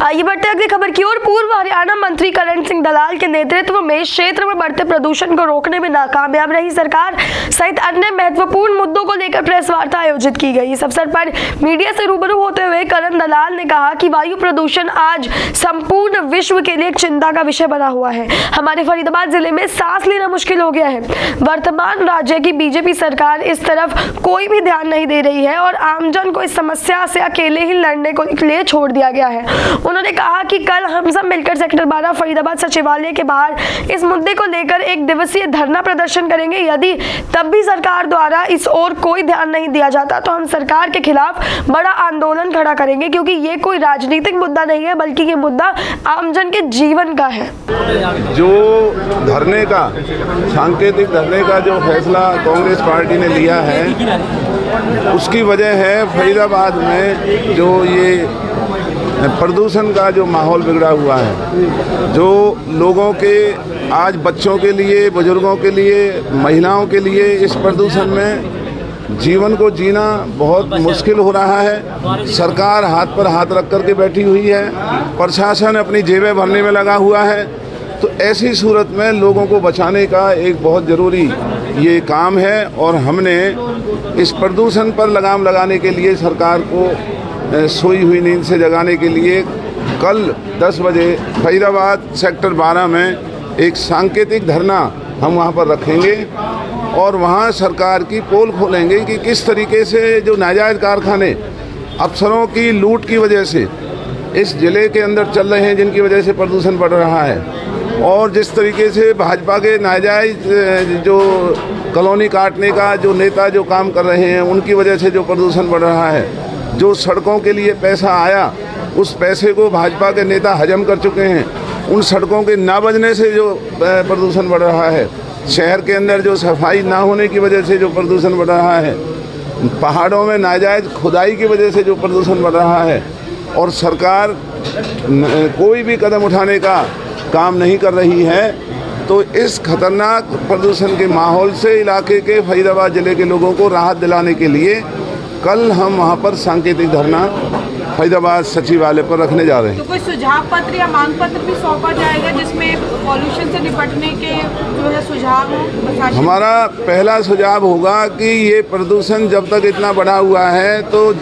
आइए बढ़ते अगली खबर की ओर। पूर्व हरियाणा मंत्री करण सिंह दलाल के नेतृत्व में क्षेत्र में बढ़ते प्रदूषण को रोकने में नाकामयाब रही सरकार सहित अन्य महत्वपूर्ण मुद्दों को लेकर प्रेस वार्ता आयोजित की गई। इस अवसर पर मीडिया से रूबरू होते हुए करण दलाल ने कहा कि वायु प्रदूषण आज संपूर्ण विश्व के लिए एक चिंता का विषय बना हुआ है। हमारे फरीदाबाद जिले में सांस लेना मुश्किल हो गया है। वर्तमान राज्य की बीजेपी सरकार इस तरफ कोई भी ध्यान नहीं दे रही है और आमजन को इस समस्या से अकेले ही लड़ने के लिए छोड़ दिया गया है। उन्होंने कहा कि कल हम सब मिलकर सेक्टर 12 फरीदाबाद सचिवालय के बाहर इस मुद्दे को लेकर एक दिवसीय धरना प्रदर्शन करेंगे। यदि तब भी सरकार द्वारा इस ओर कोई ध्यान नहीं दिया जाता तो हम सरकार के खिलाफ बड़ा आंदोलन खड़ा करेंगे, क्योंकि ये कोई राजनीतिक मुद्दा नहीं है बल्कि ये मुद्दा आमजन के जीवन का है। जो धरने का सांकेतिक धरने का जो फैसला कांग्रेस पार्टी ने लिया है उसकी वजह है फरीदाबाद में जो ये प्रदूषण का जो माहौल बिगड़ा हुआ है, जो लोगों के आज बच्चों के लिए, बुजुर्गों के लिए, महिलाओं के लिए इस प्रदूषण में जीवन को जीना बहुत मुश्किल हो रहा है। सरकार हाथ पर हाथ रख कर के बैठी हुई है, प्रशासन अपनी जेबें भरने में लगा हुआ है। तो ऐसी सूरत में लोगों को बचाने का एक बहुत ज़रूरी ये काम है और हमने इस प्रदूषण पर लगाम लगाने के लिए सरकार को सोई हुई नींद से जगाने के लिए कल 10 बजे फरीदाबाद सेक्टर 12 में एक सांकेतिक धरना हम वहां पर रखेंगे और वहां सरकार की पोल खोलेंगे कि किस तरीके से जो नाजायज़ कारखाने अफसरों की लूट की वजह से इस ज़िले के अंदर चल रहे हैं, जिनकी वजह से प्रदूषण बढ़ रहा है, और जिस तरीके से भाजपा के नाजायज़ जो कॉलोनी काटने का जो नेता जो काम कर रहे हैं उनकी वजह से जो प्रदूषण बढ़ रहा है। जो सड़कों के लिए पैसा आया उस पैसे को भाजपा के नेता हजम कर चुके हैं। उन सड़कों के ना बनने से जो प्रदूषण बढ़ रहा है, शहर के अंदर जो सफाई ना होने की वजह से जो प्रदूषण बढ़ रहा है, पहाड़ों में नाजायज़ खुदाई की वजह से जो प्रदूषण बढ़ रहा है, और सरकार कोई भी कदम उठाने का काम नहीं कर रही है। तो इस खतरनाक प्रदूषण के माहौल से इलाके के फरीदाबाद ज़िले के लोगों को राहत दिलाने के लिए कल हम वहां पर सांकेतिक धरना फरीदाबाद सचिवालय पर रखने जा रहे हैं। तो कोई सुझाव पत्र या मांग पत्र भी सौंपा जाएगा जिसमें पॉल्यूशन से निपटने के जो है सुझाव हो? हमारा पहला सुझाव होगा कि ये प्रदूषण जब तक इतना बढ़ा हुआ है तो